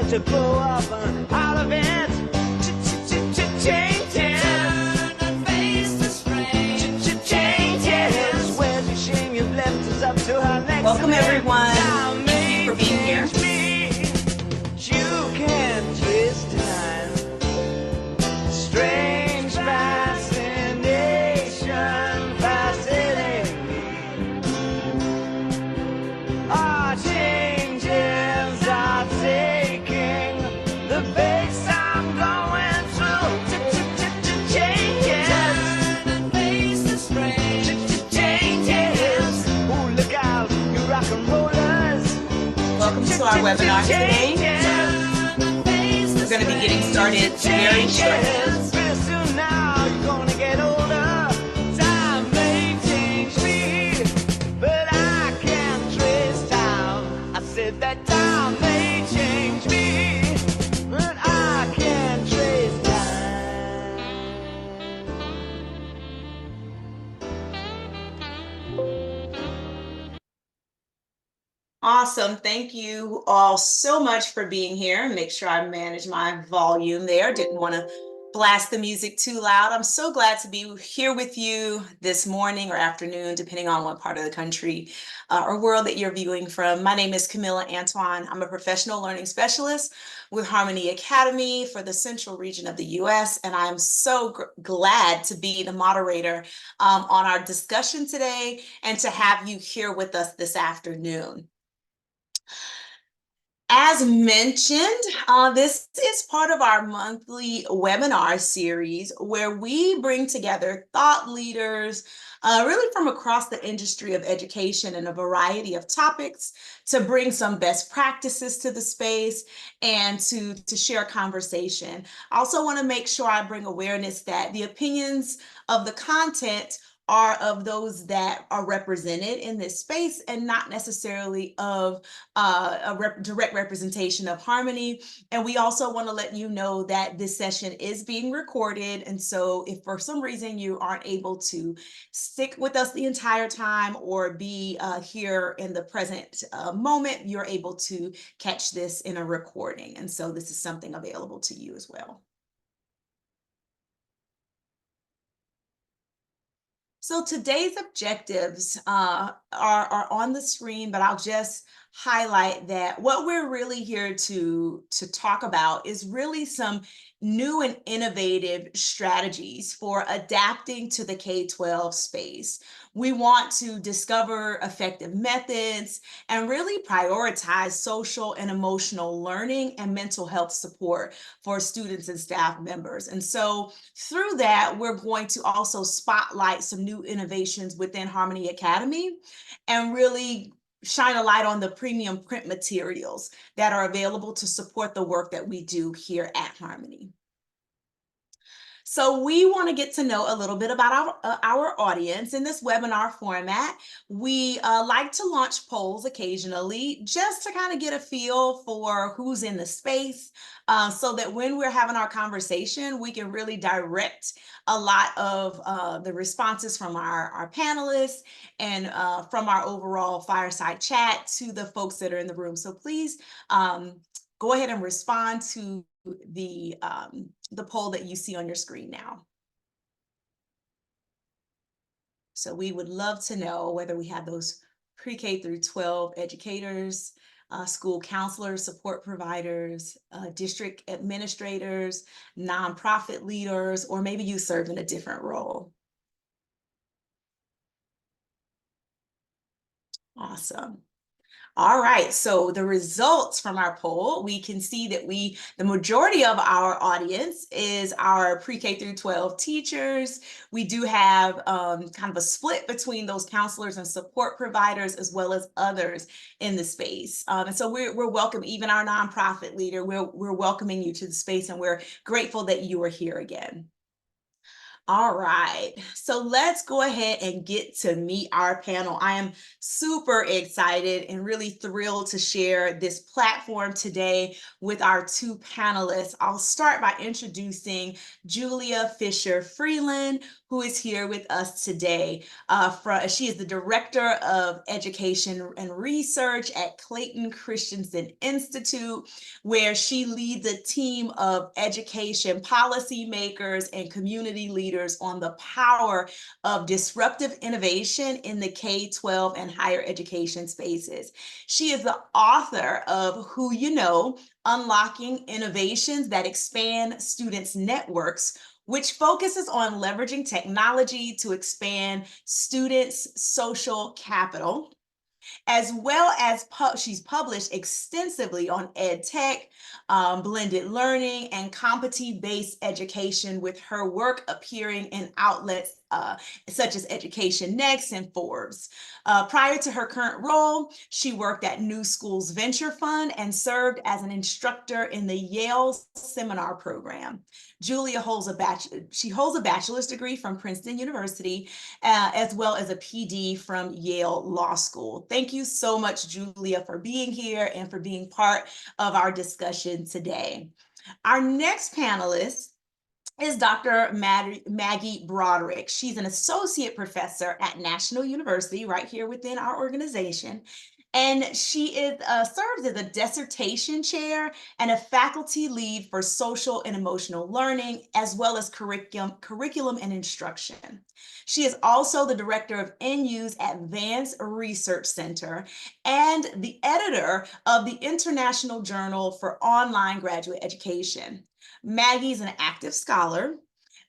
to blow up on all of it. Changes. Turn and face the spring. Changes. Where's the shame you've left us up to her next? Welcome everyone. Thank you for being here. You can twist time. Strange fascination fascinating me. Our changes are taking the face I'm going through. Changes. Turn and face the spring. Changes. Ooh, look out, you rock and rollers. Welcome to our webinar today. We're going to be getting started very shortly. Soon now you're gonna get older. Time may change me, but I can't trace time. I said that time may change me, but I can't trace time. Awesome. Thank you all so much for being here. Make sure I manage my volume there. Didn't want to blast the music too loud. I'm so glad to be here with you this morning or afternoon, depending on what part of the country or world that you're viewing from. My name is Camilla Antoine. I'm a professional learning specialist with Harmony Academy for the central region of the US, and I'm so glad to be the moderator on our discussion today and to have you here with us this afternoon. As mentioned, this is part of our monthly webinar series where we bring together thought leaders really from across the industry of education and a variety of topics to bring some best practices to the space and to share conversation. I also want to make sure I bring awareness that the opinions of the content are of those that are represented in this space and not necessarily of direct representation of Harmony. And we also want to let you know that this session is being recorded. And so if for some reason you aren't able to stick with us the entire time or be here in the present moment, you're able to catch this in a recording. And so this is something available to you as well. So today's objectives are on the screen, but I'll just highlight that what we're really here to talk about is really some new and innovative strategies for adapting to the K-12 space. We want to discover effective methods and really prioritize social and emotional learning and mental health support for students and staff members. And so through that, we're going to also spotlight some new innovations within Harmony Academy and really shine a light on the premium print materials that are available to support the work that we do here at Harmony. So we want to get to know a little bit about our audience. In this webinar format, we like to launch polls occasionally just to kind of get a feel for who's in the space so that when we're having our conversation, we can really direct a lot of the responses from our panelists and from our overall fireside chat to the folks that are in the room. So please go ahead and respond to the poll that you see on your screen now. So we would love to know whether we have those pre-K through 12 educators, school counselors, support providers, district administrators, nonprofit leaders, or maybe you serve in a different role. Awesome. All right, so the results from our poll, we can see that the majority of our audience is our pre-K through 12 teachers. We do have kind of a split between those counselors and support providers as well as others in the space. And so we're welcome, even our nonprofit leader, we're welcoming you to the space and we're grateful that you are here again. All right, so let's go ahead and get to meet our panel. I am super excited and really thrilled to share this platform today with our two panelists. I'll start by introducing Julia Fisher Freeland, who is here with us today. She is the Director of Education and Research at Clayton Christensen Institute, where she leads a team of education policymakers and community leaders on the power of disruptive innovation in the K-12 and higher education spaces. She is the author of Who You Know, Unlocking Innovations That Expand Students' Networks, which focuses on leveraging technology to expand students' social capital, as well as she's published extensively on ed tech, blended learning, and competency-based education, with her work appearing in outlets such as Education Next and Forbes. Prior to her current role, she worked at New Schools Venture Fund and served as an instructor in the Yale Seminar Program. Julia holds a bachelor's degree from Princeton University, as well as a PD from Yale Law School. Thank you so much, Julia, for being here and for being part of our discussion today. Our next panelist is Dr. Maggie Broderick. She's an associate professor at National University, right here within our organization. And she serves as a dissertation chair and a faculty lead for social and emotional learning, as well as curriculum and instruction. She is also the director of NU's Advanced Research Center and the editor of the International Journal for Online Graduate Education. Maggie is an active scholar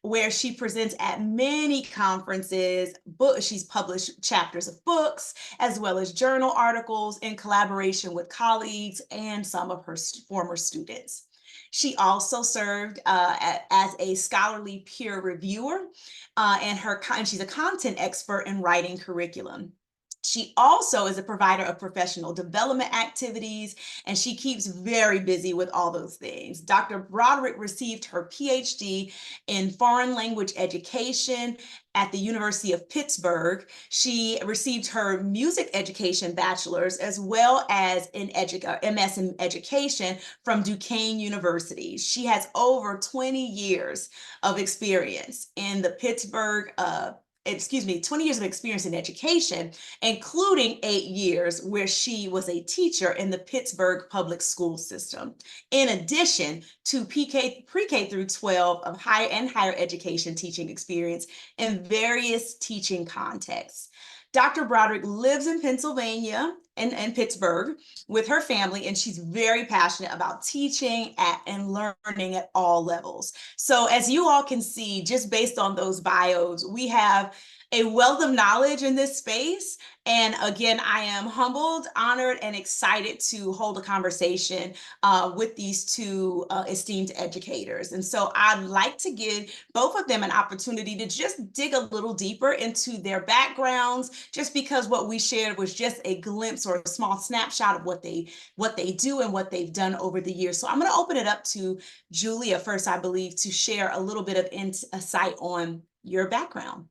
where she presents at many conferences. She's published chapters of books, as well as journal articles in collaboration with colleagues and some of her former students. She also served as a scholarly peer reviewer, and she's a content expert in writing curriculum. She also is a provider of professional development activities, and she keeps very busy with all those things. Dr. Broderick received her PhD in foreign language education at the University of Pittsburgh. She received her music education bachelor's as well as an MS in education from Duquesne University. She has over 20 years of experience in the 20 years of experience in education, including 8 years where she was a teacher in the Pittsburgh public school system, in addition to pre-K through 12 of higher education teaching experience in various teaching contexts. Dr. Broderick lives in Pennsylvania and Pittsburgh with her family, and she's very passionate about teaching and learning at all levels. So as you all can see, just based on those bios, we have a wealth of knowledge in this space. And again, I am humbled, honored, and excited to hold a conversation with these two esteemed educators. And so I'd like to give both of them an opportunity to just dig a little deeper into their backgrounds, just because what we shared was just a glimpse or a small snapshot of what they do and what they've done over the years. So I'm going to open it up to Julia first, I believe, to share a little bit of insight on your background.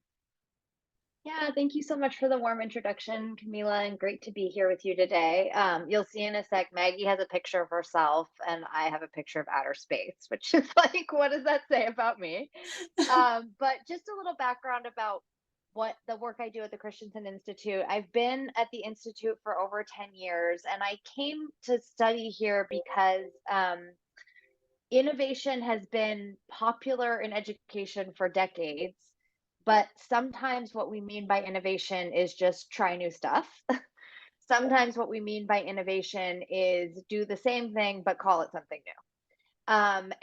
Yeah, thank you so much for the warm introduction, Camila, and great to be here with you today. You'll see in a sec, Maggie has a picture of herself, and I have a picture of outer space, which is like, what does that say about me? But just a little background about what the work I do at the Christensen Institute. I've been at the Institute for over 10 years, and I came to study here because innovation has been popular in education for decades, but sometimes what we mean by innovation is just try new stuff. Sometimes what we mean by innovation is do the same thing, but call it something new.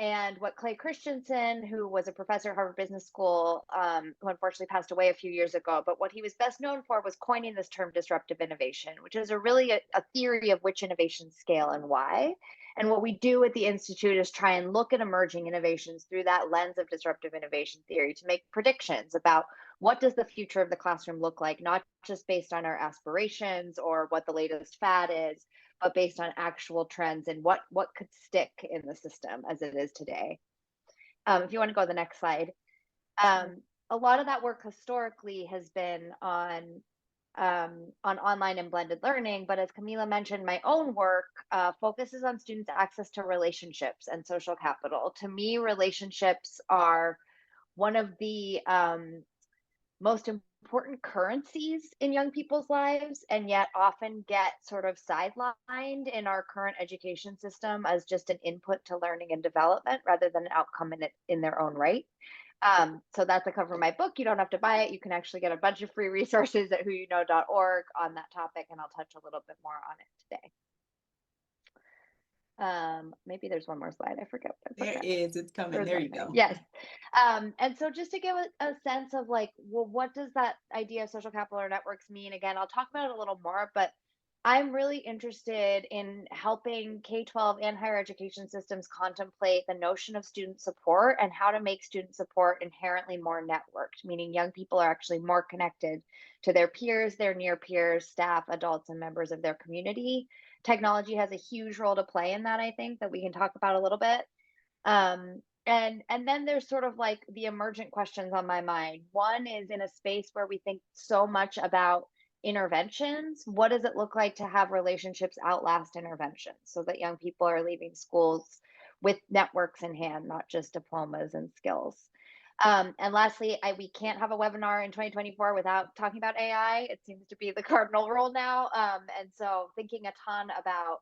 And what Clay Christensen, who was a professor at Harvard Business School, who unfortunately passed away a few years ago, but what he was best known for was coining this term disruptive innovation, which is a theory of which innovations scale and why. And what we do at the Institute is try and look at emerging innovations through that lens of disruptive innovation theory to make predictions about what does the future of the classroom look like, not just based on our aspirations or what the latest fad is, but based on actual trends and what could stick in the system as it is today. If you want to go to the next slide. A lot of that work historically has been on online and blended learning, but as Camila mentioned, my own work focuses on students' access to relationships and social capital. To me, relationships are one of the most important currencies in young people's lives, and yet often get sort of sidelined in our current education system as just an input to learning and development rather than an outcome in their own right. So that's the cover of my book. You don't have to buy it. You can actually get a bunch of free resources at whoyouknow.org on that topic, and I'll touch a little bit more on it today. Maybe there's one more slide. I forget what I There put is, it's coming. There you go. Yes. And so just to give a sense of like, well, what does that idea of social capital or networks mean? Again, I'll talk about it a little more, but I'm really interested in helping K-12 and higher education systems contemplate the notion of student support and how to make student support inherently more networked, meaning young people are actually more connected to their peers, their near peers, staff, adults, and members of their community. Technology has a huge role to play in that, I think, that we can talk about a little bit. And then there's sort of like the emergent questions on my mind. One is, in a space where we think so much about interventions, what does it look like to have relationships outlast interventions so that young people are leaving schools with networks in hand, not just diplomas and skills? And lastly, we can't have a webinar in 2024 without talking about AI. It seems to be the cardinal rule now. And so thinking a ton about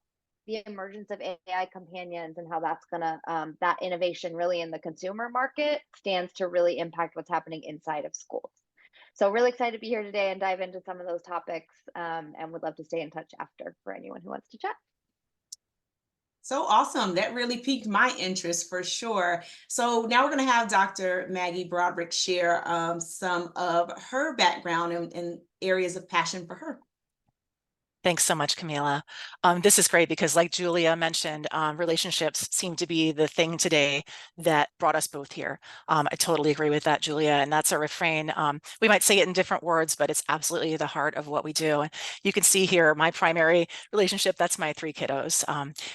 the emergence of AI companions and how that's gonna, that innovation really in the consumer market stands to really impact what's happening inside of schools. So really excited to be here today and dive into some of those topics, and would love to stay in touch after for anyone who wants to chat. So awesome. That really piqued my interest for sure. So now we're going to have Dr. Maggie Broderick share some of her background and areas of passion for her. Thanks so much, Camila. This is great because, like Julia mentioned, relationships seem to be the thing today that brought us both here. I totally agree with that, Julia, and that's a refrain. We might say it in different words, but it's absolutely the heart of what we do. And you can see here my primary relationship, that's my 3 kiddos.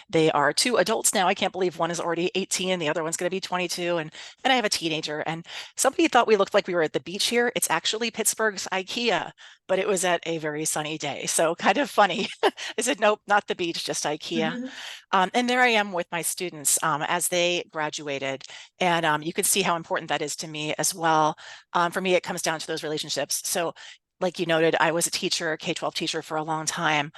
They are 2 adults now. I can't believe one is already 18, the other one's going to be 22, and I have a teenager. And somebody thought we looked like we were at the beach here. It's actually Pittsburgh's IKEA, but it was at a very sunny day. So kind of funny. I said, nope, not the beach, just IKEA. And there I am with my students as they graduated. And you can see how important that is to me as well. For me, it comes down to those relationships. So like you noted, I was a teacher, K-12 teacher for a long time,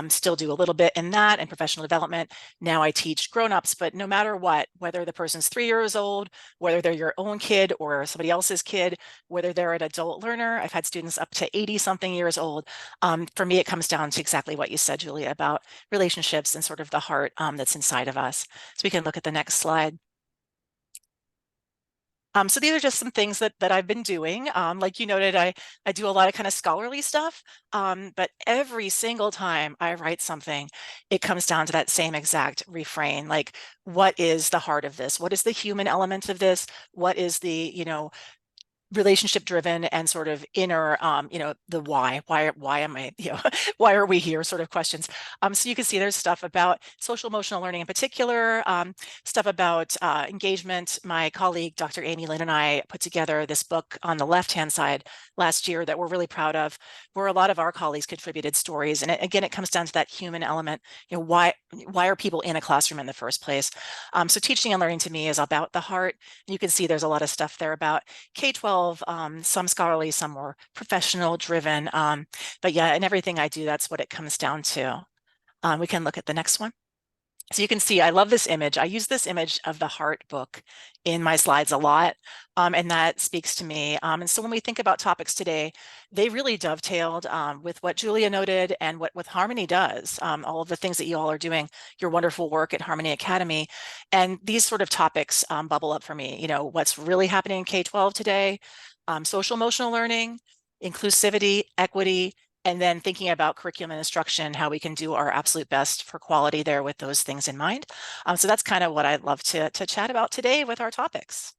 still do a little bit in that and professional development. Now I teach grownups, but no matter what, whether the person's 3 years old, whether they're your own kid or somebody else's kid, whether they're an adult learner, I've had students up to 80 something years old. For me, it comes down to exactly what you said, Julia, about relationships and sort of the heart that's inside of us. So we can look at the next slide. So these are just some things that I've been doing. Like you noted, I do a lot of kind of scholarly stuff, but every single time I write something, it comes down to that same exact refrain. Like, what is the heart of this? What is the human element of this? What is the, relationship driven and sort of inner, the why am I, why are we here sort of questions. So you can see there's stuff about social emotional learning in particular, stuff about engagement. My colleague, Dr. Amy Lynn, and I put together this book on the left-hand side last year that we're really proud of, where a lot of our colleagues contributed stories. And again, it comes down to that human element. Why are people in a classroom in the first place? So teaching and learning to me is about the heart. You can see there's a lot of stuff there about K-12, some scholarly, some more professional driven. But yeah, in everything I do, that's what it comes down to. We can look at the next one. So you can see, I love this image. I use this image of the heart book in my slides a lot, and that speaks to me. And so when we think about topics today, they really dovetailed with what Julia noted and what Harmony does, all of the things that you all are doing, your wonderful work at Harmony Academy. And these sort of topics bubble up for me. What's really happening in K-12 today, social emotional learning, inclusivity, equity, and then thinking about curriculum and instruction, how we can do our absolute best for quality there with those things in mind. So that's kind of what I'd love to chat about today with our topics.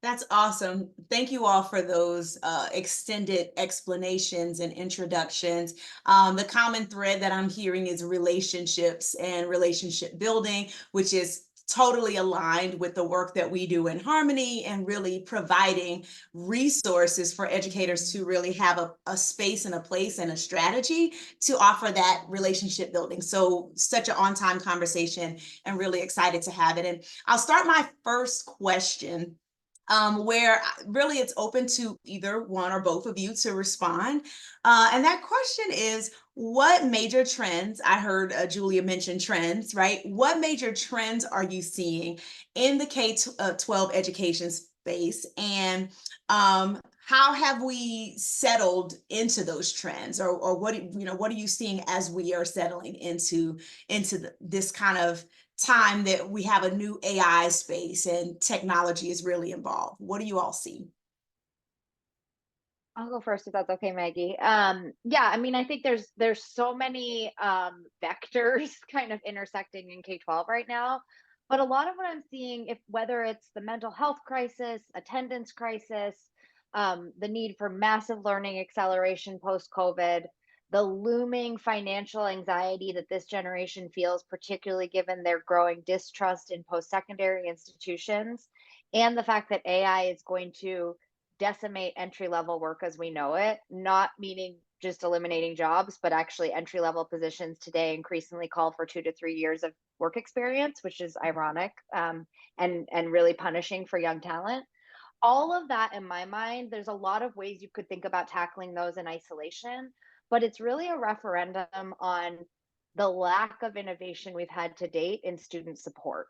That's awesome. Thank you all for those extended explanations and introductions. The common thread that I'm hearing is relationships and relationship building, which is totally aligned with the work that we do in Harmony and really providing resources for educators to really have a space and a place and a strategy to offer that relationship building. So such an on-time conversation and really excited to have it. And I'll start my first question where really it's open to either one or both of you to respond. And that question is, what major trends, I heard Julia mention trends, right? What major trends are you seeing in the K-12 education space? And how have we settled into those trends, or what what are you seeing as we are settling into this kind of time that we have a new AI space and technology is really involved? What do you all see? I'll go first if that's okay, Maggie. Yeah, I mean, I think there's so many vectors kind of intersecting in K-12 right now. But a lot of what I'm seeing, if whether it's the mental health crisis, attendance crisis, the need for massive learning acceleration post-COVID, the looming financial anxiety that this generation feels, particularly given their growing distrust in post-secondary institutions, and the fact that AI is going to decimate entry level work as we know it, not meaning just eliminating jobs, but actually entry level positions today increasingly call for 2 to 3 years of work experience, which is ironic, and really punishing for young talent. All of that in my mind, there's a lot of ways you could think about tackling those in isolation, but it's really a referendum on the lack of innovation we've had to date in student support.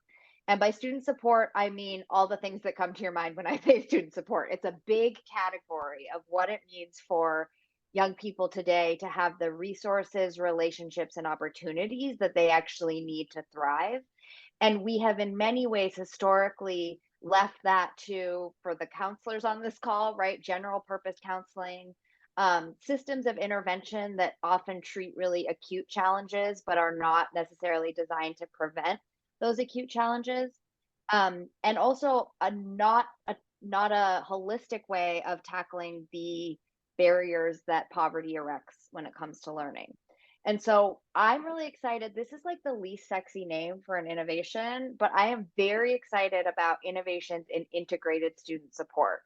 And by student support, I mean all the things that come to your mind when I say student support. It's a big category of what it means for young people today to have the resources, relationships, and opportunities that they actually need to thrive. And we have in many ways historically left that to, for the counselors on this call, right, general purpose counseling, systems of intervention that often treat really acute challenges but are not necessarily designed to prevent those acute challenges, and also not a holistic way of tackling the barriers that poverty erects when it comes to learning. And so I'm really excited. This is like the least sexy name for an innovation, but I am very excited about innovations in integrated student support,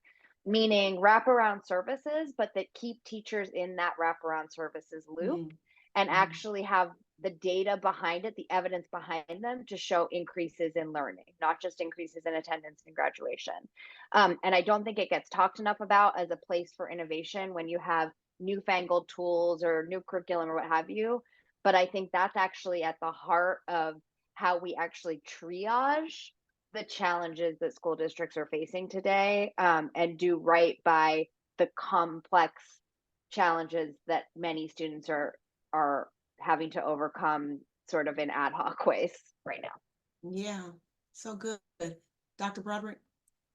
meaning wraparound services, but that keep teachers in that wraparound services loop Mhm, and mhm. actually have the data behind it, the evidence behind them to show increases in learning, not just increases in attendance and graduation. And I don't think it gets talked enough about as a place for innovation when you have newfangled tools or new curriculum or what have you. But I think that's actually at the heart of how we actually triage the challenges that school districts are facing today, and do right by the complex challenges that many students are having to overcome sort of in ad hoc ways right now. Yeah, so good. Dr. Broderick?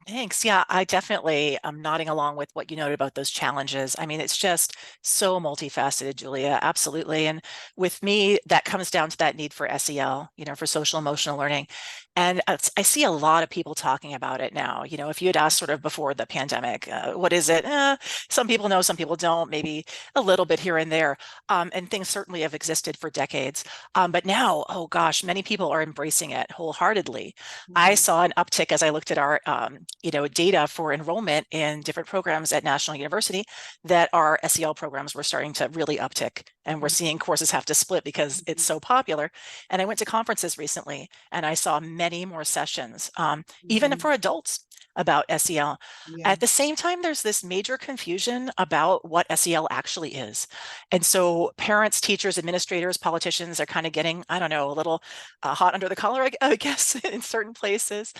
Thanks. Yeah, I definitely am nodding along with what you noted about those challenges. I mean, it's just so multifaceted, Julia. Absolutely. And with me, that comes down to that need for SEL, for social emotional learning. And I see a lot of people talking about it now. If you had asked sort of before the pandemic, what is it? Some people know, some people don't, maybe a little bit here and there. And things certainly have existed for decades. But now, oh gosh, many people are embracing it wholeheartedly. I Mhm, saw an uptick as I looked at our, data for enrollment in different programs at National University, that our SEL programs were starting to really uptick, and we're mhm, seeing courses have to split because it's mhm, so popular. And I went to conferences recently, and I saw many more sessions, even mhm. for adults, about SEL. Yeah. At the same time, there's this major confusion about what SEL actually is. And so parents, teachers, administrators, politicians are kind of getting, I don't know, a little hot under the collar, I guess, in certain places.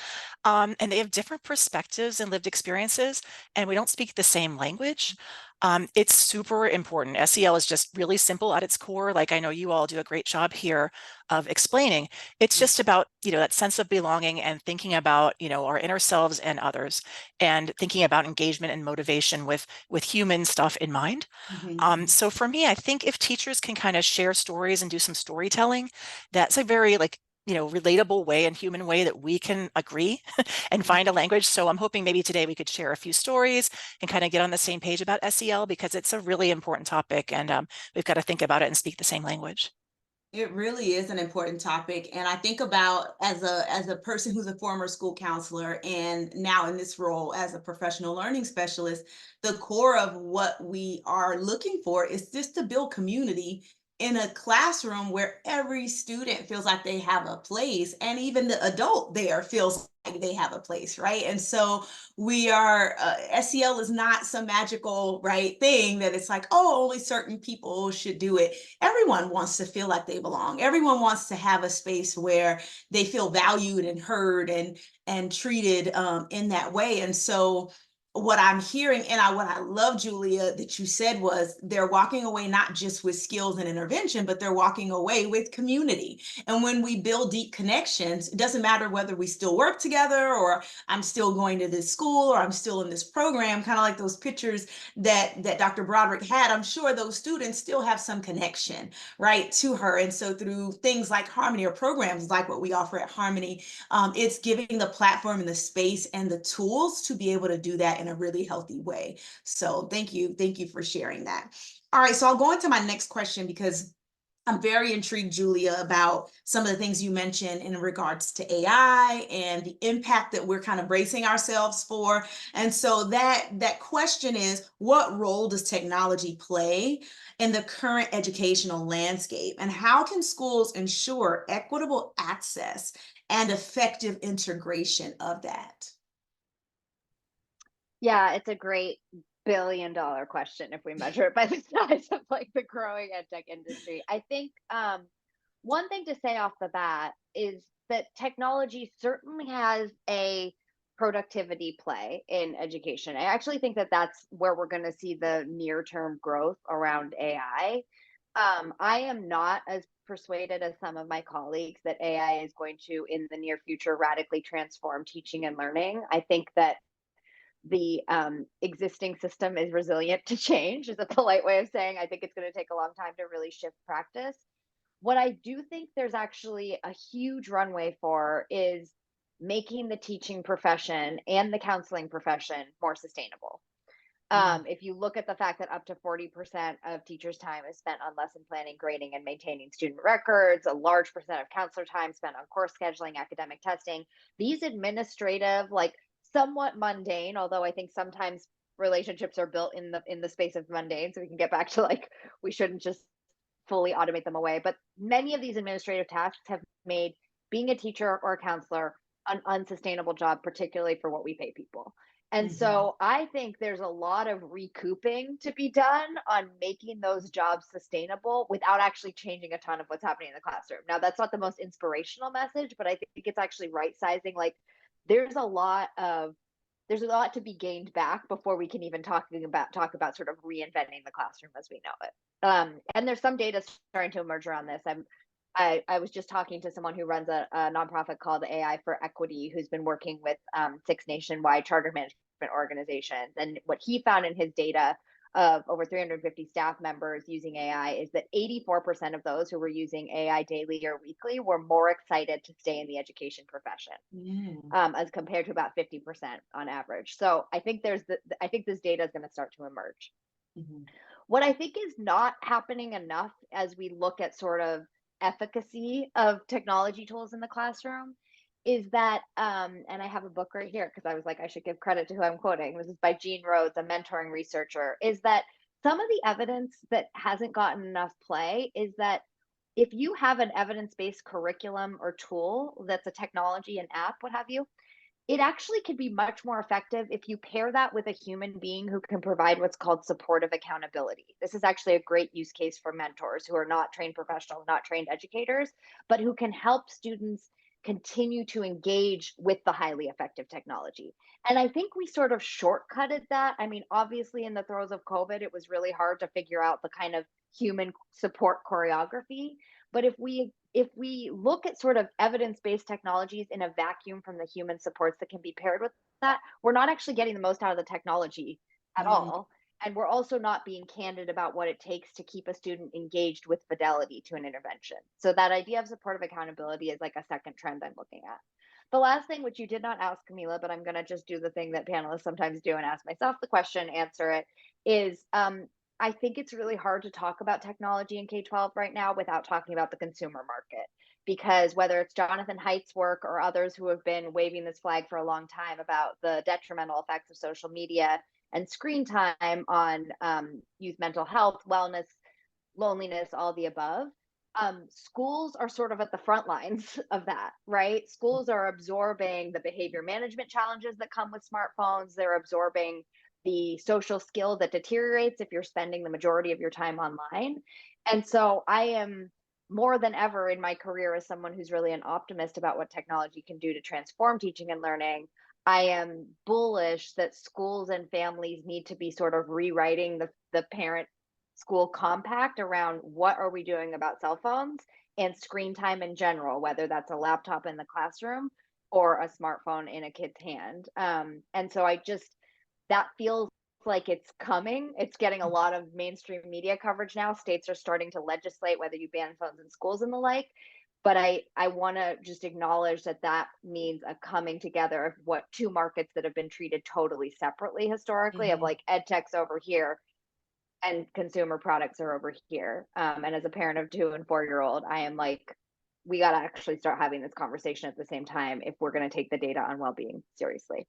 And they have different perspectives and lived experiences, and we don't speak the same language. It's super important. SEL is just really simple at its core. Like, I know you all do a great job here of explaining. It's just about, that sense of belonging and thinking about, our inner selves and others, and thinking about engagement and motivation with human stuff in mind. Mhm, So for me, I think if teachers can kind of share stories and do some storytelling, that's a very relatable way and human way that we can agree and mhm. find a language. So I'm hoping maybe today we could share a few stories and kind of get on the same page about SEL, because it's a really important topic, and we've got to think about it and speak the same language. It really is an important topic, and I think about, as a person who's a former school counselor and now in this role as a professional learning specialist, the core of what we are looking for is just to build community in a classroom where every student feels like they have a place, and even the adult there feels like they have a place, right? And so we are, SEL is not some magical, right, thing that it's like, oh, only certain people should do it. Everyone wants to feel like they belong. Everyone wants to have a space where they feel valued and heard and treated in that way. And so what I'm hearing, and what I love, Julia, that you said was they're walking away not just with skills and intervention, but they're walking away with community. And when we build deep connections, it doesn't matter whether we still work together, or I'm still going to this school, or I'm still in this program, kind of like those pictures that Dr. Broderick had. I'm sure those students still have some connection, right, to her. And so through things like Harmony, or programs like what we offer at Harmony, it's giving the platform and the space and the tools to be able to do that in a really healthy way. So thank you for sharing that. All right, so I'll go into my next question, because I'm very intrigued, Julia, about some of the things you mentioned in regards to AI and the impact that we're kind of bracing ourselves for. And so that question is, what role does technology play in the current educational landscape? And how can schools ensure equitable access and effective integration of that? Yeah, it's a great billion-dollar question if we measure it by the size of like the growing ed tech industry. I think one thing to say off the bat is that technology certainly has a productivity play in education. I actually think that that's where we're going to see the near-term growth around AI. I am not as persuaded as some of my colleagues that AI is going to, in the near future, radically transform teaching and learning. I think that the existing system is resilient to change, is a polite way of saying I think it's going to take a long time to really shift practice. What I do think there's actually a huge runway for is making the teaching profession and the counseling profession more sustainable. If you look at the fact that up to 40% of teachers' time is spent on lesson planning, grading, and maintaining student records, a large percent of counselor time spent on course scheduling, academic testing, these administrative, like somewhat mundane, although I think sometimes relationships are built in the space of mundane, so we can get back to like we shouldn't just fully automate them away. But many of these administrative tasks have made being a teacher or a counselor an unsustainable job, particularly for what we pay people. And so I think there's a lot of recouping to be done on making those jobs sustainable without actually changing a ton of what's happening in the classroom. Now, that's not the most inspirational message, but I think it's actually right sizing. Like there's a lot of there's a lot to be gained back before we can even talk about sort of reinventing the classroom as we know it. And there's some data starting to emerge around this. I was just talking to someone who runs a nonprofit called AI for Equity, who's been working with 6 nationwide charter management organizations. And what he found in his data of over 350 staff members using AI is that 84% of those who were using AI daily or weekly were more excited to stay in the education profession, as compared to about 50% on average. So I think I think this data is going to start to emerge. What I think is not happening enough as we look at sort of efficacy of technology tools in the classroom is that, and I have a book right here because I was like, I should give credit to who I'm quoting. This is by Jean Rhodes, a mentoring researcher, is that some of the evidence that hasn't gotten enough play is that if you have an evidence-based curriculum or tool that's a technology, an app, what have you, it actually can be much more effective if you pair that with a human being who can provide what's called supportive accountability. This is actually a great use case for mentors who are not trained professionals, not trained educators, but who can help students continue to engage with the highly effective technology. And I think we sort of shortcutted that. I mean, obviously, in the throes of COVID, it was really hard to figure out the kind of human support choreography. But if we look at sort of evidence-based technologies in a vacuum from the human supports that can be paired with that, we're not actually getting the most out of the technology at all. And we're also not being candid about what it takes to keep a student engaged with fidelity to an intervention. So that idea of supportive accountability is like a second trend I'm looking at. The last thing, which you did not ask, Camila, but I'm going to just do the thing that panelists sometimes do and ask myself the question, answer it, is I think it's really hard to talk about technology in K-12 right now without talking about the consumer market. Because whether it's Jonathan Haidt's work or others who have been waving this flag for a long time about the detrimental effects of social media and screen time on youth mental health, wellness, loneliness, all the above. Schools are sort of at the front lines of that, right? Schools are absorbing the behavior management challenges that come with smartphones. They're absorbing the social skill that deteriorates if you're spending the majority of your time online. And so I am more than ever in my career as someone who's really an optimist about what technology can do to transform teaching and learning. I am bullish that schools and families need to be sort of rewriting the parent school compact around what are we doing about cell phones and screen time in general, whether that's a laptop in the classroom or a smartphone in a kid's hand. And so I just, that feels like it's coming. It's getting a lot of mainstream media coverage now. States are starting to legislate whether you ban phones in schools and the like. But I want to just acknowledge that that means a coming together of what two markets that have been treated totally separately historically, of like ed tech's over here and consumer products are over here. And as a parent of 2 and 4-year-old, I am like, we got to actually start having this conversation at the same time if we're going to take the data on well-being seriously.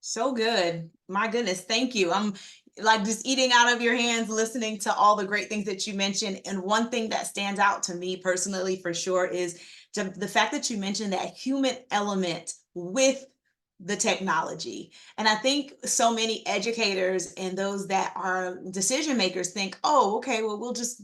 So good. My goodness. Thank you. I'm like just eating out of your hands, listening to all the great things that you mentioned. And one thing that stands out to me personally for sure is the fact that you mentioned that human element with the technology. And I think so many educators and those that are decision makers think, oh, okay, well, we'll just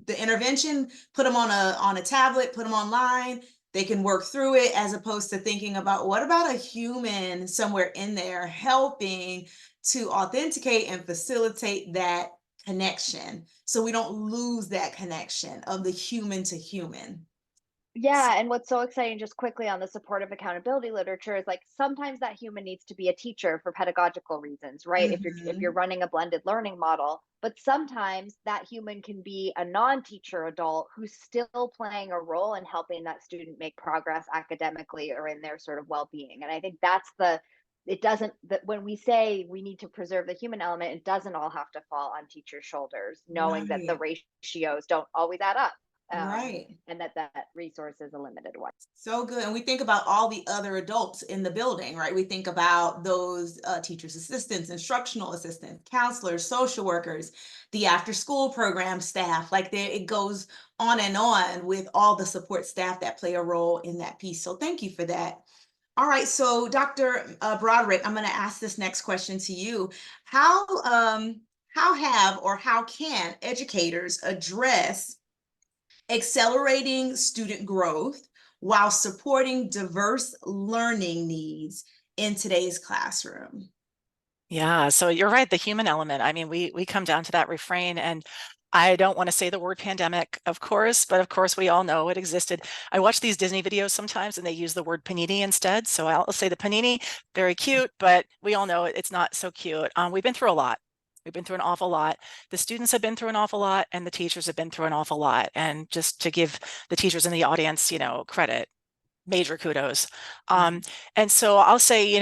the intervention, put them on a tablet, put them online, they can work through it, as opposed to thinking about what about a human somewhere in there helping to authenticate and facilitate that connection so we don't lose that connection of the human to human. Yeah, and what's so exciting, just quickly on the supportive accountability literature, is like sometimes that human needs to be a teacher for pedagogical reasons, right? If you're running a blended learning model, but sometimes that human can be a non-teacher adult who's still playing a role in helping that student make progress academically or in their sort of well-being. And I think that's the it doesn't that when we say we need to preserve the human element, it doesn't all have to fall on teachers' shoulders, knowing that the Right. ratios don't always add up. Right. And that resource is a limited one. So good. And we think about all the other adults in the building, right? We think about those teachers' assistants, instructional assistants, counselors, social workers, the after school program staff, like there it goes on with all the support staff that play a role in that piece. So thank you for that. All right, so Dr. Broderick, I'm going to ask this next question to you. How have or how can educators address accelerating student growth while supporting diverse learning needs in today's classroom? Yeah, so you're right, the human element. I mean, we come down to that refrain, and I don't want to say the word pandemic, of course, but of course we all know it existed. I watch these Disney videos sometimes and they use the word panini instead. So I'll say the panini, very cute, but we all know it's not so cute. We've been through a lot. We've been through an awful lot. The students have been through an awful lot, and the teachers have been through an awful lot. And just to give the teachers in the audience, credit, major kudos. And so I'll say,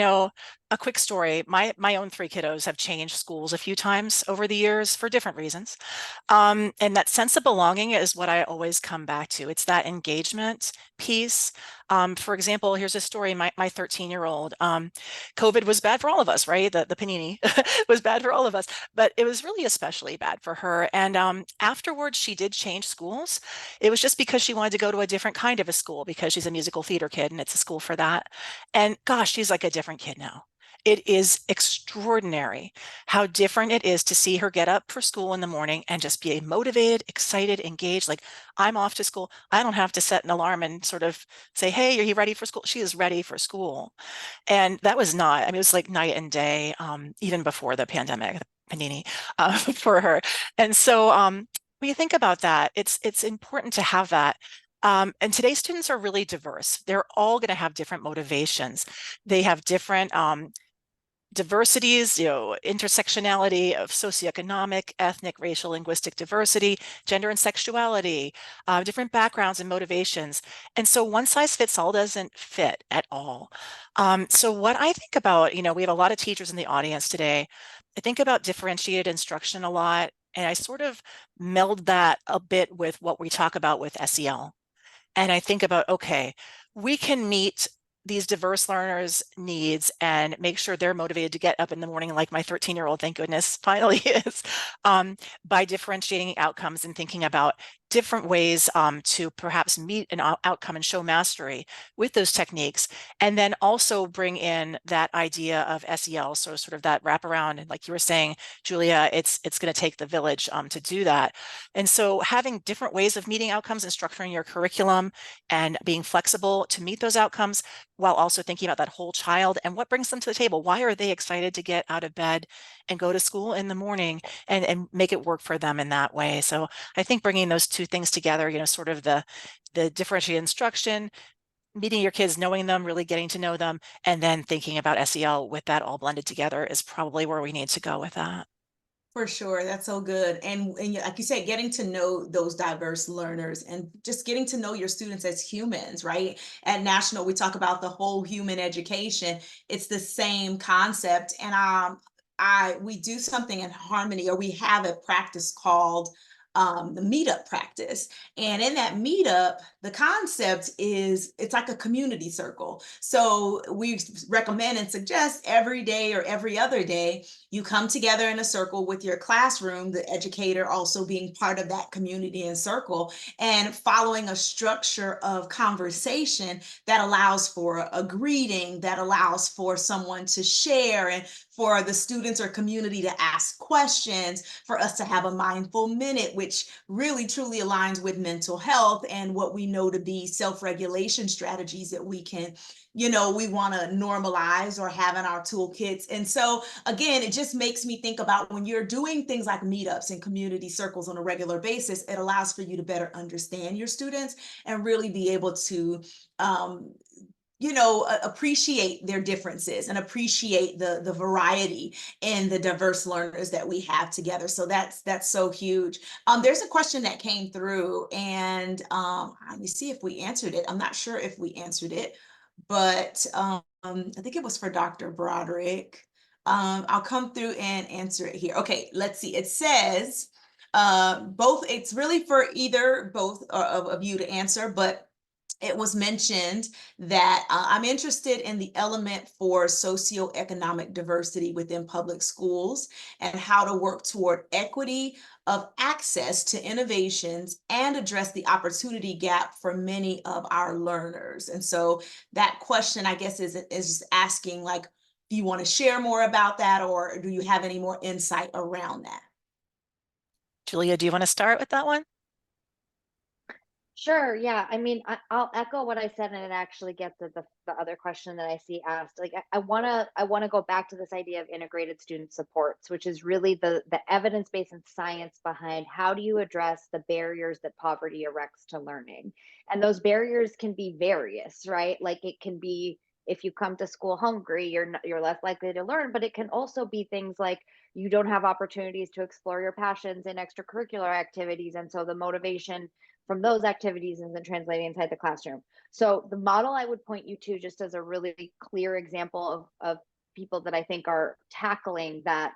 a quick story. My own 3 kiddos have changed schools a few times over the years for different reasons. And that sense of belonging is what I always come back to. It's that engagement piece. For example, here's a story. My 13-year-old, COVID was bad for all of us, right? The panini was bad for all of us, but it was really especially bad for her. And afterwards, she did change schools. It was just because she wanted to go to a different kind of a school because she's a musical theater kid and it's a school for that. And gosh, she's like a different kid now. It is extraordinary how different it is to see her get up for school in the morning and just be motivated, excited, engaged. Like, I'm off to school. I don't have to set an alarm and sort of say, hey, are you ready for school? She is ready for school. And that was not, I mean, it was like night and day, even before the pandemic, the panini, for her. And so when you think about that, it's important to have that. And today's students are really diverse. They're all going to have different motivations. They have different diversities, intersectionality of socioeconomic, ethnic, racial, linguistic diversity, gender and sexuality, different backgrounds and motivations. And so one size fits all doesn't fit at all. So what I think about, we have a lot of teachers in the audience today. I think about differentiated instruction a lot, and I sort of meld that a bit with what we talk about with SEL. And I think about, okay, we can meet these diverse learners' needs and make sure they're motivated to get up in the morning, like my 13-year-old, thank goodness, finally is, by differentiating outcomes and thinking about different ways to perhaps meet an outcome and show mastery with those techniques, and then also bring in that idea of SEL, so sort of that wraparound. And like you were saying, Julia, it's going to take the village to do that. And so having different ways of meeting outcomes and structuring your curriculum and being flexible to meet those outcomes, while also thinking about that whole child and what brings them to the table. Why are they excited to get out of bed and go to school in the morning, and make it work for them in that way? So I think bringing those two things together, sort of the differentiated instruction, meeting your kids, knowing them, really getting to know them, and then thinking about SEL with that all blended together is probably where we need to go with that. For sure, that's so good. And like you said, getting to know those diverse learners and just getting to know your students as humans, right? At National, we talk about the whole human education. It's the same concept. And we do something in Harmony, or we have a practice called the meetup practice. And in that meetup, the concept is it's like a community circle. So we recommend and suggest every day or every other day you come together in a circle with your classroom, the educator also being part of that community and circle, and following a structure of conversation that allows for a greeting, that allows for someone to share, and for the students or community to ask questions, for us to have a mindful minute, which really truly aligns with mental health and what we know to be self-regulation strategies that we can, we want to normalize or have in our toolkits. And so again, it just makes me think about when you're doing things like meetups and community circles on a regular basis, it allows for you to better understand your students and really be able to appreciate their differences and appreciate the variety and the diverse learners that we have together. So that's so huge. There's a question that came through, and let me see if we answered it. I'm not sure if we answered it, but I think it was for Dr. Broderick. I'll come through and answer it here. Okay, let's see. It says both. It's really for either both of you to answer, but it was mentioned that I'm interested in the element for socioeconomic diversity within public schools and how to work toward equity of access to innovations and address the opportunity gap for many of our learners. And so that question, I guess, is asking, like, do you want to share more about that, or do you have any more insight around that? Julia, do you want to start with that one? Sure. Yeah. I mean, I'll echo what I said, and it actually gets at the other question that I see asked. Like, I wanna go back to this idea of integrated student supports, which is really the evidence base and science behind how do you address the barriers that poverty erects to learning. And those barriers can be various, right? Like, it can be, if you come to school hungry, you're less likely to learn, but it can also be things like you don't have opportunities to explore your passions in extracurricular activities, and so the motivation from those activities isn't translating inside the classroom. So the model I would point you to, just as a really clear example of people that I think are tackling that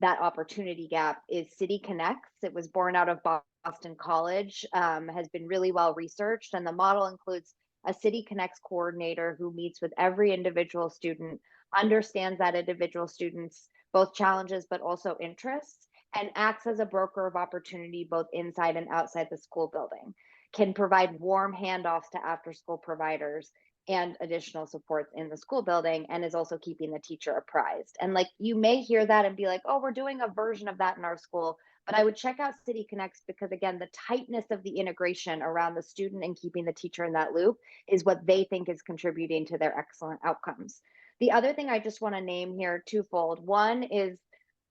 opportunity gap, is City Connects. It was born out of Boston College, has been really well researched, and the model includes a City Connects coordinator who meets with every individual student, understands that individual student's both challenges but also interests, and acts as a broker of opportunity both inside and outside the school building, can provide warm handoffs to after school providers and additional supports in the school building, and is also keeping the teacher apprised. And like, you may hear that and be like, oh, we're doing a version of that in our school. But I would check out City Connects, because again, the tightness of the integration around the student and keeping the teacher in that loop is what they think is contributing to their excellent outcomes. The other thing I just want to name here, twofold. One is,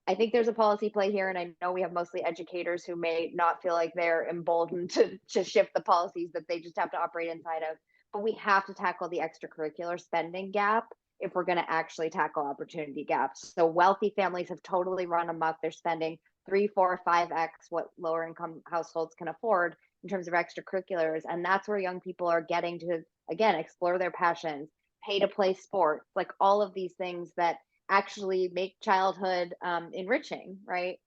I think there's a policy play here, and I know we have mostly educators who may not feel like they're emboldened to shift the policies that they just have to operate inside of. But we have to tackle the extracurricular spending gap if we're going to actually tackle opportunity gaps. So wealthy families have totally run amok. They're spending 3, 4, 5x what lower income households can afford in terms of extracurriculars. And that's where young people are getting to, again, explore their passions, pay to play sports, like all of these things that actually make childhood enriching, right?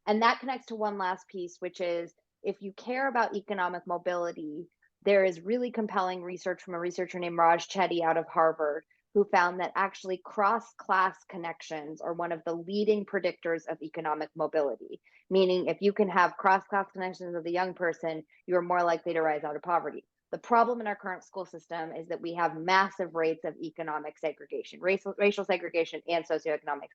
And that connects to one last piece, which is, if you care about economic mobility, there is really compelling research from a researcher named Raj Chetty out of Harvard, who found that actually cross-class connections are one of the leading predictors of economic mobility. Meaning, if you can have cross-class connections with a young person, you're more likely to rise out of poverty. The problem in our current school system is that we have massive rates of economic segregation, racial segregation, and socioeconomic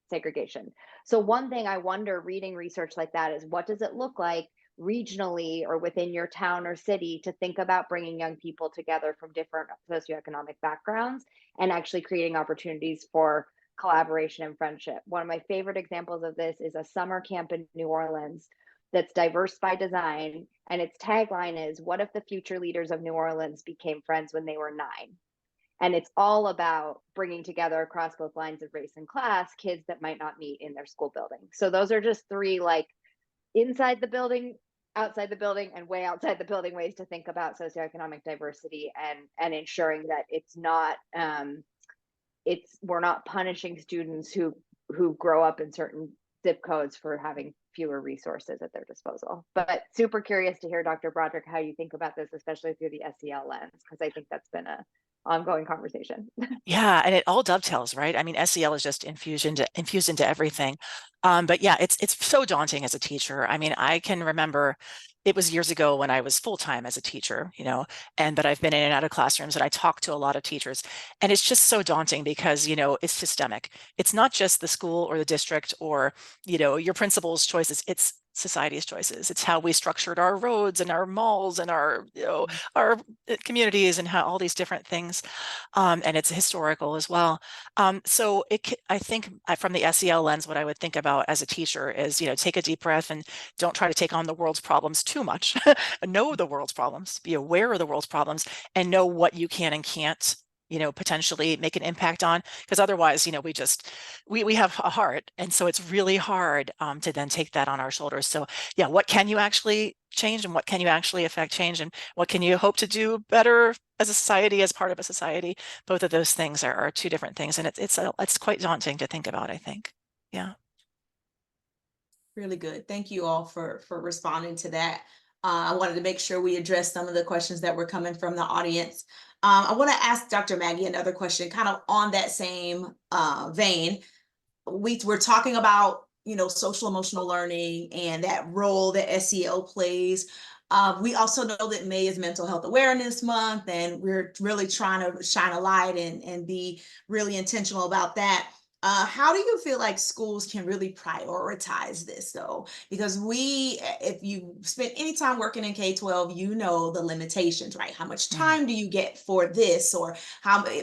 segregation. So one thing I wonder reading research like that is, what does it look like regionally or within your town or city to think about bringing young people together from different socioeconomic backgrounds and actually creating opportunities for collaboration and friendship. One of my favorite examples of this is a summer camp in New Orleans that's diverse by design. And its tagline is, "What if the future leaders of New Orleans became friends when they were 9?" And it's all about bringing together across both lines of race and class kids that might not meet in their school building. So those are just three, like, inside the building, outside the building, and way outside the building ways to think about socioeconomic diversity and ensuring that it's not we're not punishing students who grow up in certain zip codes for having fewer resources at their disposal. But super curious to hear, Dr. Broderick, how you think about this, especially through the SEL lens, because I think that's been a ongoing conversation. Yeah, and it all dovetails, right? I mean, SEL is just infused into everything. But yeah, it's so daunting as a teacher. I mean, I can remember it was years ago when I was full-time as a teacher, but I've been in and out of classrooms and I talk to a lot of teachers, and it's just so daunting because, it's systemic. It's not just the school or the district or, your principal's choices. It's society's choices. It's how we structured our roads and our malls and our communities and how all these different things. And it's historical as well. So I think from the SEL lens, what I would think about as a teacher is, take a deep breath and don't try to take on the world's problems too much. Know the world's problems, be aware of the world's problems, and know what you can and can't potentially make an impact on, because otherwise, we have a heart, and so it's really hard to then take that on our shoulders. So yeah, what can you actually change, and what can you actually affect change, and what can you hope to do better as a society, as part of a society? Both of those things are two different things, and it's quite daunting to think about, I think. Yeah. Really good. Thank you all for responding to that. I wanted to make sure we addressed some of the questions that were coming from the audience. I want to ask Dr. Maggie another question, kind of on that same vein. We're talking about, social emotional learning and that role that SEL plays. We also know that May is Mental Health Awareness Month, and we're really trying to shine a light and be really intentional about that. How do you feel like schools can really prioritize this, though? Because if you spend any time working in K-12, you know the limitations, right? How much time do you get for this, or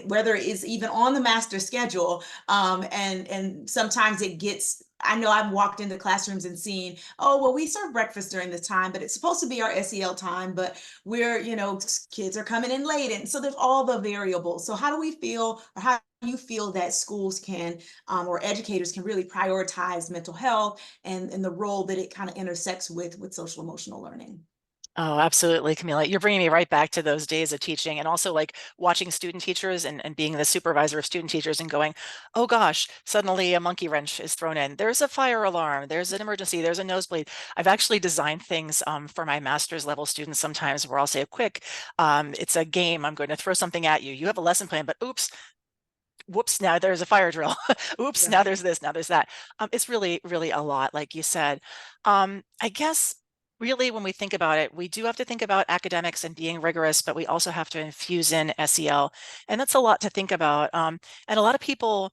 whether it's even on the master schedule? And sometimes it gets, I know I've walked into classrooms and seen, oh, well, we serve breakfast during this time, but it's supposed to be our SEL time, but kids are coming in late. And so there's all the variables. So how do we feel, or how do you feel that schools can, or educators can really prioritize mental health and the role that it kind of intersects with social emotional learning? Oh, absolutely, Camila. You're bringing me right back to those days of teaching, and also like watching student teachers and being the supervisor of student teachers and going, oh gosh, suddenly a monkey wrench is thrown in. There's a fire alarm, there's an emergency, there's a nosebleed. I've actually designed things for my master's level students sometimes where I'll say, quick, it's a game. I'm going to throw something at you. You have a lesson plan, but oops, whoops, now there's a fire drill. Oops, now there's this, now there's that. It's really, really a lot, like you said. I guess really when we think about it, we do have to think about academics and being rigorous, but we also have to infuse in SEL. And that's a lot to think about. And a lot of people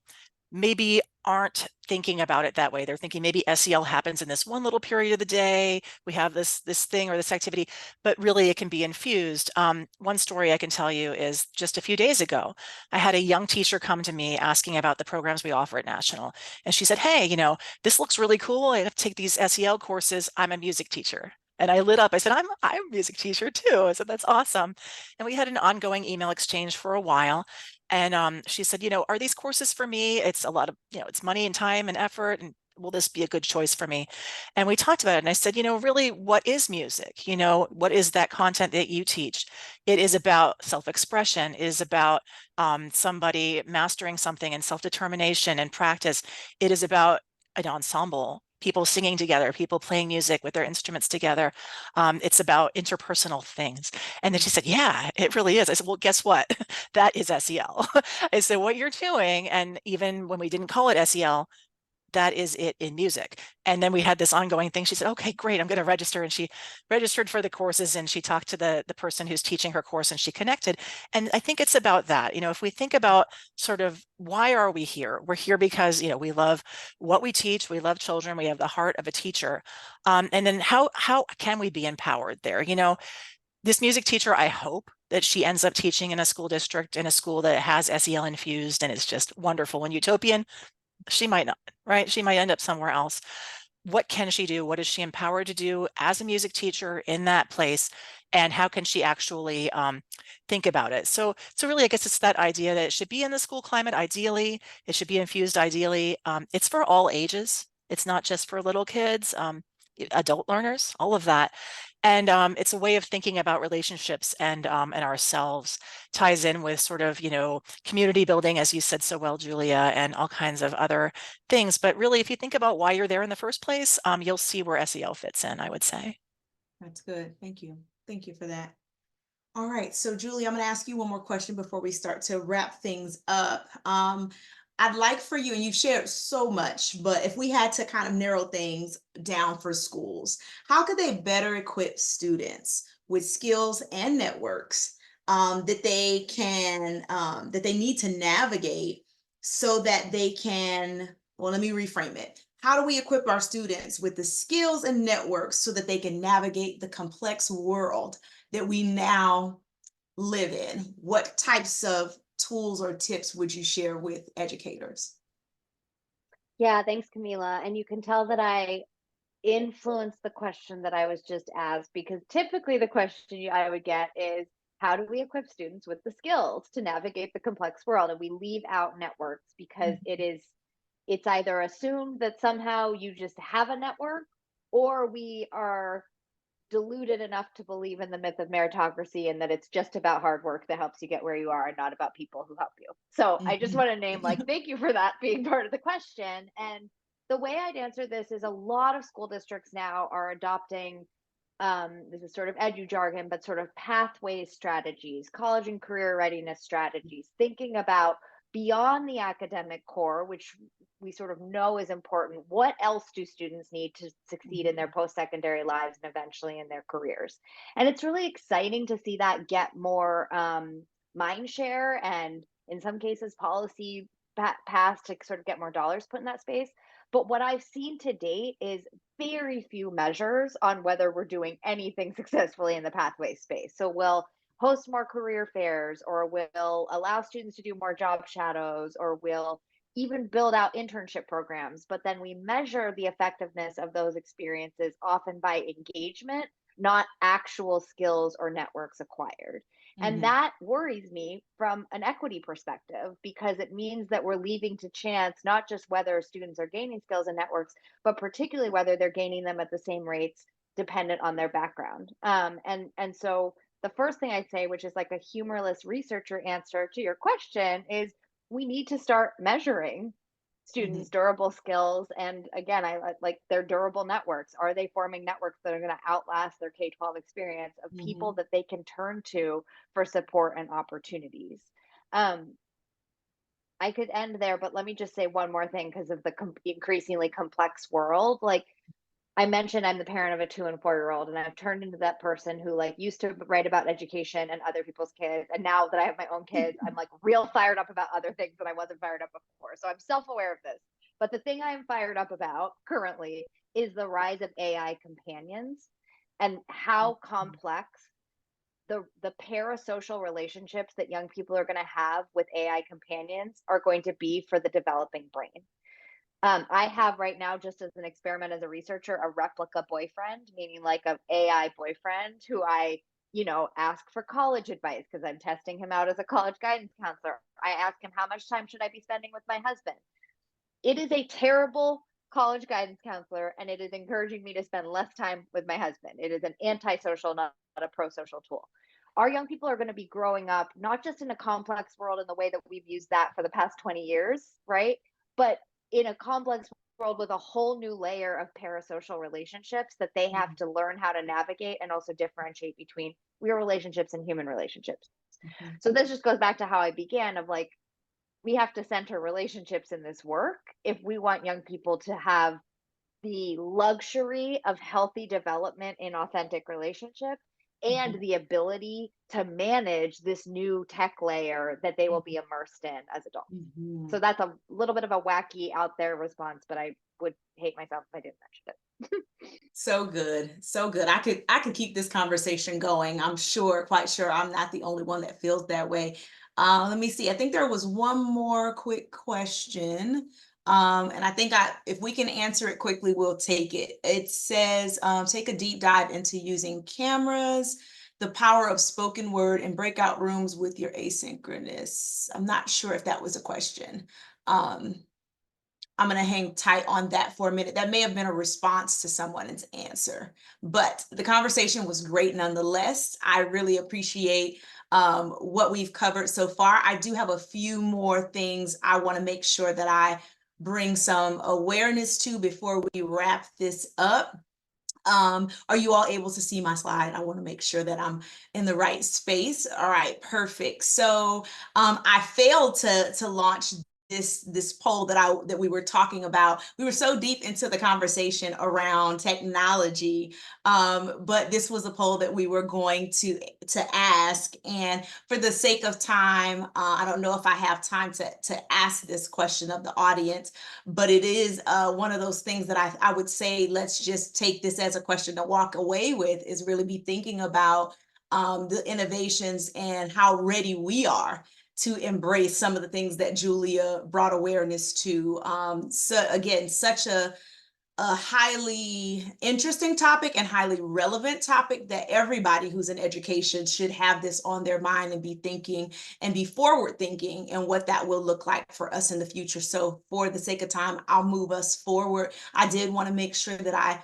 maybe aren't thinking about it that way. They're thinking maybe SEL happens in this one little period of the day. We have this thing or this activity, but really it can be infused. One story I can tell you is just a few days ago, I had a young teacher come to me asking about the programs we offer at National. And she said, hey, this looks really cool. I have to take these SEL courses. I'm a music teacher. And I lit up. I said, I'm a music teacher too. I said, that's awesome. And we had an ongoing email exchange for a while. And she said, are these courses for me? It's a lot of, it's money and time and effort. And will this be a good choice for me? And we talked about it. And I said, really, what is music? What is that content that you teach? It is about self-expression. It is about somebody mastering something and self-determination and practice. It is about an ensemble people singing together, people playing music with their instruments together. It's about interpersonal things. And then she said, yeah, it really is. I said, well, guess what? That is SEL. I said, what you're doing, and even when we didn't call it SEL, that is it in music. And then we had this ongoing thing. She said, okay, great, I'm going to register. And she registered for the courses, and she talked to the person who's teaching her course, and she connected. And I think it's about that. If we think about sort of why are we here? We're here because, we love what we teach. We love children. We have the heart of a teacher. And then how can we be empowered there? This music teacher, I hope that she ends up teaching in a school district, in a school that has SEL infused, and it's just wonderful and utopian. She might not, right? She might end up somewhere else. What can she do? What is she empowered to do as a music teacher in that place? And how can she actually think about it? So really, I guess it's that idea that it should be in the school climate, ideally. It should be infused, ideally. It's for all ages. It's not just for little kids, adult learners, all of that. And it's a way of thinking about relationships and ourselves, ties in with sort of, community building, as you said so well, Julia, and all kinds of other things. But really, if you think about why you're there in the first place, you'll see where SEL fits in, I would say. That's good. Thank you. Thank you for that. All right. So, Julie, I'm going to ask you one more question before we start to wrap things up. I'd like for you, and you've shared so much, but if we had to kind of narrow things down for schools, how could they better equip students with skills and networks that they need to navigate so that they can, well, let me reframe it. How do we equip our students with the skills and networks so that they can navigate the complex world that we now live in? What types of tools or tips would you share with educators? Yeah, thanks, Camila. And you can tell that I influenced the question that I was just asked, because typically the question I would get is, how do we equip students with the skills to navigate the complex world? And we leave out networks because it's either assumed that somehow you just have a network, or we are deluded enough to believe in the myth of meritocracy and that it's just about hard work that helps you get where you are and not about people who help you. So I just want to name, like, thank you for that being part of the question. And the way I'd answer this is, a lot of school districts now are adopting, this is sort of edu jargon, but sort of pathway strategies, college and career readiness strategies, thinking about beyond the academic core, which we sort of know is important. What else do students need to succeed in their post-secondary lives and eventually in their careers? And it's really exciting to see that get more mind share, and in some cases policy passed to sort of get more dollars put in that space. But what I've seen to date is very few measures on whether we're doing anything successfully in the pathway space. So we'll host more career fairs, or will allow students to do more job shadows, or will even build out internship programs. But then we measure the effectiveness of those experiences often by engagement, not actual skills or networks acquired. And that worries me from an equity perspective, because it means that we're leaving to chance not just whether students are gaining skills and networks, but particularly whether they're gaining them at the same rates dependent on their background. And so the first thing I'd say, which is like a humorless researcher answer to your question, is we need to start measuring students' durable skills. And again, I like their durable networks. Are they forming networks that are going to outlast their K-12 experience, of people that they can turn to for support and opportunities? I could end there, but let me just say one more thing, because of the increasingly complex world. Like, I mentioned, I'm the parent of a 2 and 4-year-old, and I've turned into that person who, like, used to write about education and other people's kids. And now that I have my own kids, I'm like real fired up about other things that I wasn't fired up before. So I'm self-aware of this. But the thing I am fired up about currently is the rise of AI companions, and how complex the parasocial relationships that young people are going to have with AI companions are going to be for the developing brain. I have right now, just as an experiment as a researcher, a replica boyfriend, meaning like an AI boyfriend who I, ask for college advice because I'm testing him out as a college guidance counselor. I ask him, how much time should I be spending with my husband? It is a terrible college guidance counselor, and it is encouraging me to spend less time with my husband. It is an antisocial, not a pro-social tool. Our young people are going to be growing up not just in a complex world in the way that we've used that for the past 20 years, right? But in a complex world with a whole new layer of parasocial relationships that they have to learn how to navigate and also differentiate between real relationships and human relationships. Mhm. So this just goes back to how I began of like, we have to center relationships in this work if we want young people to have the luxury of healthy development in authentic relationship and the ability to manage this new tech layer that they will be immersed in as adults. Mhm. So that's a little bit of a wacky out there response, but I would hate myself if I didn't mention it. So good. So good. I could keep this conversation going. I'm sure, quite sure I'm not the only one that feels that way. Let me see. I think there was one more quick question. And I think if we can answer it quickly, we'll take it. It says, take a deep dive into using cameras, the power of spoken word in breakout rooms with your asynchronous. I'm not sure if that was a question. I'm going to hang tight on that for a minute. That may have been a response to someone's answer, but the conversation was great nonetheless. I really appreciate what we've covered so far. I do have a few more things I want to make sure that I bring some awareness to before we wrap this up. Are you all able to see my slide? I want to make sure that I'm in the right space. All right, perfect. So I failed to launch this poll that we were talking about. We were so deep into the conversation around technology, but this was a poll that we were going to ask. And for the sake of time, I don't know if I have time to ask this question of the audience, but it is one of those things that I would say, let's just take this as a question to walk away with, is really be thinking about the innovations and how ready we are to embrace some of the things that Julia brought awareness to. So again, such a highly interesting topic and highly relevant topic that everybody who's in education should have this on their mind and be thinking and be forward thinking and what that will look like for us in the future. So for the sake of time, I'll move us forward. I did want to make sure that I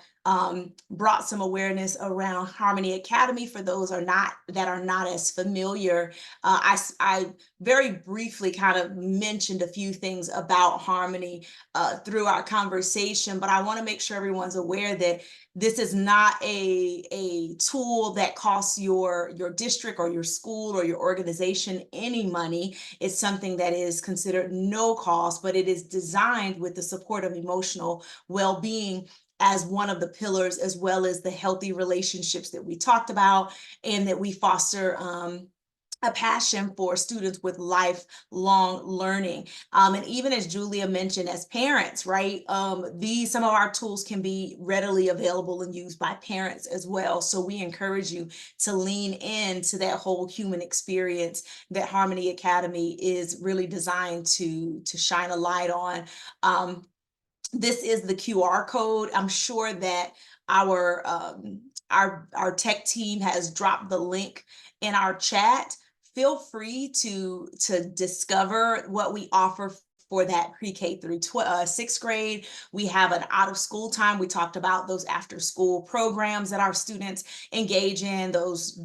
brought some awareness around Harmony Academy for those that are not as familiar. I very briefly kind of mentioned a few things about Harmony through our conversation, but I want to make sure everyone's aware that this is not a tool that costs your district or your school or your organization any money. It's something that is considered no cost, but it is designed with the support of emotional well-being as one of the pillars, as well as the healthy relationships that we talked about and that we foster a passion for students with lifelong learning. And even as Julia mentioned, as parents, right, some of our tools can be readily available and used by parents as well. So we encourage you to lean into that whole human experience that Harmony Academy is really designed to shine a light on. This is the QR code. I'm sure that our tech team has dropped the link in our chat. Feel free to discover what we offer for that pre-K through sixth grade. We have an out of school time. We talked about those after school programs that our students engage in, those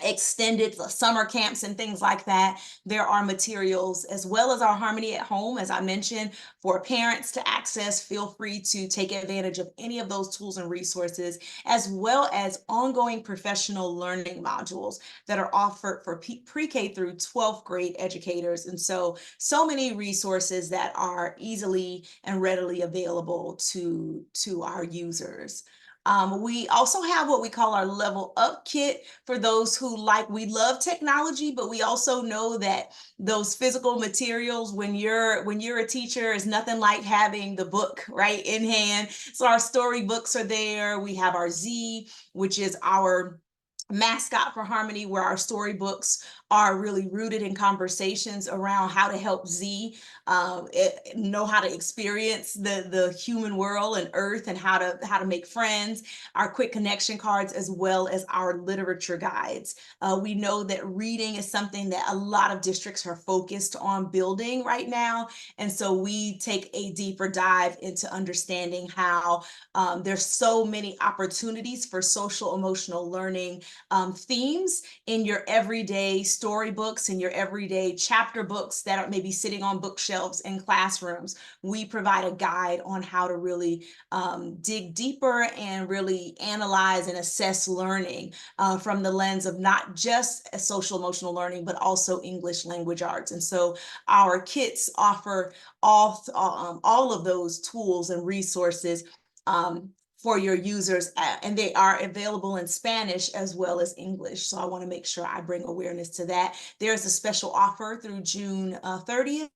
extended summer camps and things like that. There are materials as well as our Harmony at Home, as I mentioned, for parents to access. Feel free to take advantage of any of those tools and resources, as well as ongoing professional learning modules that are offered for pre-K through 12th grade educators. And so many resources that are easily and readily available to our users. We also have what we call our level up kit for those who we love technology, but we also know that those physical materials, when you're a teacher, is nothing like having the book right in hand. So our storybooks are there. We have our Z, which is our mascot for Harmony, where our storybooks are really rooted in conversations around how to help Z know how to experience the human world and earth, and how to make friends. Our quick connection cards, as well as our literature guides. We know that reading is something that a lot of districts are focused on building right now, and so we take a deeper dive into understanding how there's so many opportunities for social emotional learning themes in your everyday storybooks and your everyday chapter books that are maybe sitting on bookshelves in classrooms. We provide a guide on how to really dig deeper and really analyze and assess learning from the lens of not just social emotional learning, but also English language arts. And so our kits offer all of those tools and resources for your users, and they are available in Spanish as well as English. So I want to make sure I bring awareness to that. There's a special offer through June 30th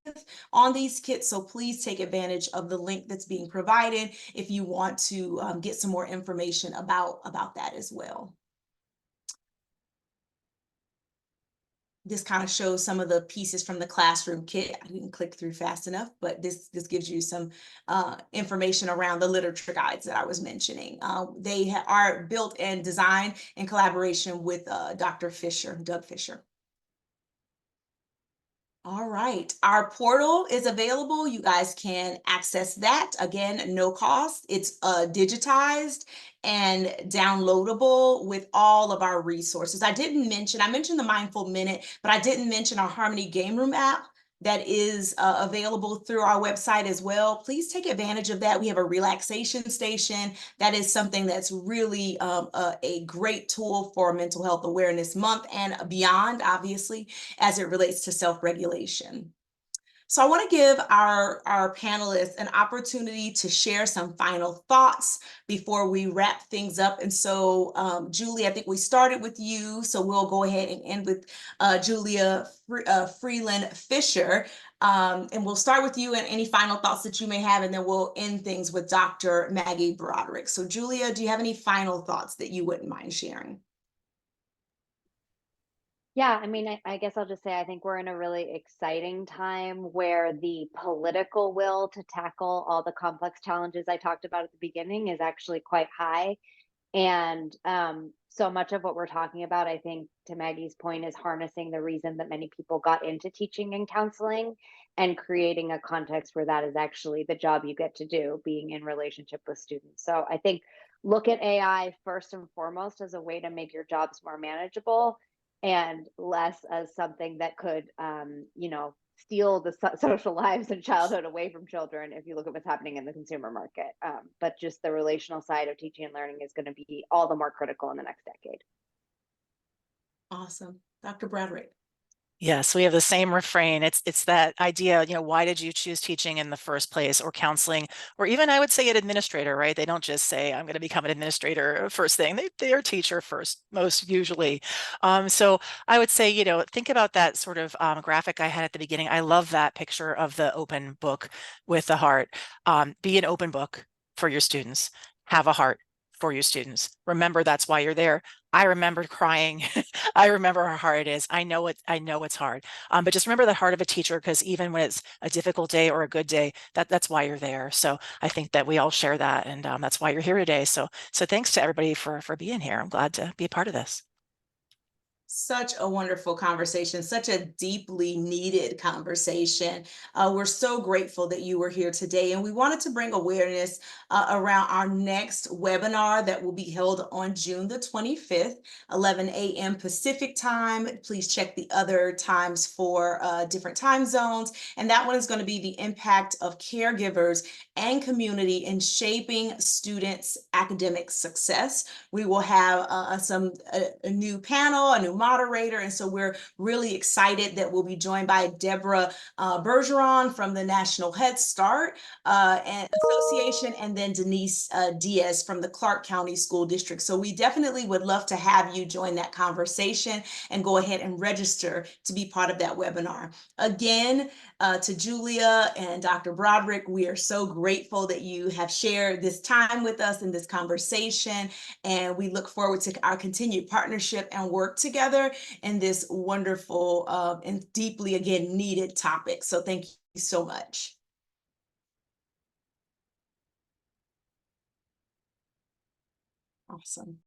on these kits, so please take advantage of the link that's being provided if you want to get some more information about that as well. This kind of shows some of the pieces from the classroom kit. I didn't click through fast enough, but this gives you some information around the literature guides that I was mentioning. They are built and designed in collaboration with Dr. Fisher, Doug Fisher. All right, our portal is available. You guys can access that. Again, no cost. It's digitized and downloadable with all of our resources. I mentioned the Mindful Minute, but I didn't mention our Harmony Game Room app that is available through our website as well. Please take advantage of that. We have a relaxation station. That is something that's really a great tool for Mental Health Awareness Month and beyond, obviously, as it relates to self-regulation. So I want to give our panelists an opportunity to share some final thoughts before we wrap things up. And so, Julie, I think we started with you, so we'll go ahead and end with Julia Freeland Fisher. And we'll start with you and any final thoughts that you may have, and then we'll end things with Dr. Maggie Broderick. So Julia, do you have any final thoughts that you wouldn't mind sharing? Yeah, I mean, I guess I'll just say I think we're in a really exciting time where the political will to tackle all the complex challenges I talked about at the beginning is actually quite high. And so much of what we're talking about, I think, to Maggie's point, is harnessing the reason that many people got into teaching and counseling and creating a context where that is actually the job you get to do, being in relationship with students. So I think look at AI first and foremost as a way to make your jobs more manageable and less as something that could, steal the social lives and childhood away from children if you look at what's happening in the consumer market. But just the relational side of teaching and learning is going to be all the more critical in the next decade. Awesome. Dr. Broderick. Yes, we have the same refrain. It's that idea, why did you choose teaching in the first place, or counseling, or even I would say an administrator, right? They don't just say, I'm going to become an administrator first thing. They are teacher first, most usually. So I would say, think about that sort of graphic I had at the beginning. I love that picture of the open book with the heart. Be an open book for your students. Have a heart for your students. Remember, that's why you're there. I remember crying. I remember how hard it is. I know it's hard. But just remember the heart of a teacher, because even when it's a difficult day or a good day, that's why you're there. So I think that we all share that, and that's why you're here today. So thanks to everybody for being here. I'm glad to be a part of this. Such a wonderful conversation, such a deeply needed conversation. We're so grateful that you were here today, and we wanted to bring awareness around our next webinar that will be held on June the 25th, 11 a.m. Pacific time. Please check the other times for different time zones. And that one is going to be the impact of caregivers and community in shaping students' academic success. We will have a new panel, a new moderator, and so we're really excited that we'll be joined by Deborah Bergeron from the National Head Start and Association, and then Denise Diaz from the Clark County School District. So we definitely would love to have you join that conversation and go ahead and register to be part of that webinar. Again, to Julia and Dr. Broderick, we are so grateful that you have shared this time with us in this conversation, and we look forward to our continued partnership and work together in this wonderful and deeply, again, needed topic. So thank you so much. Awesome.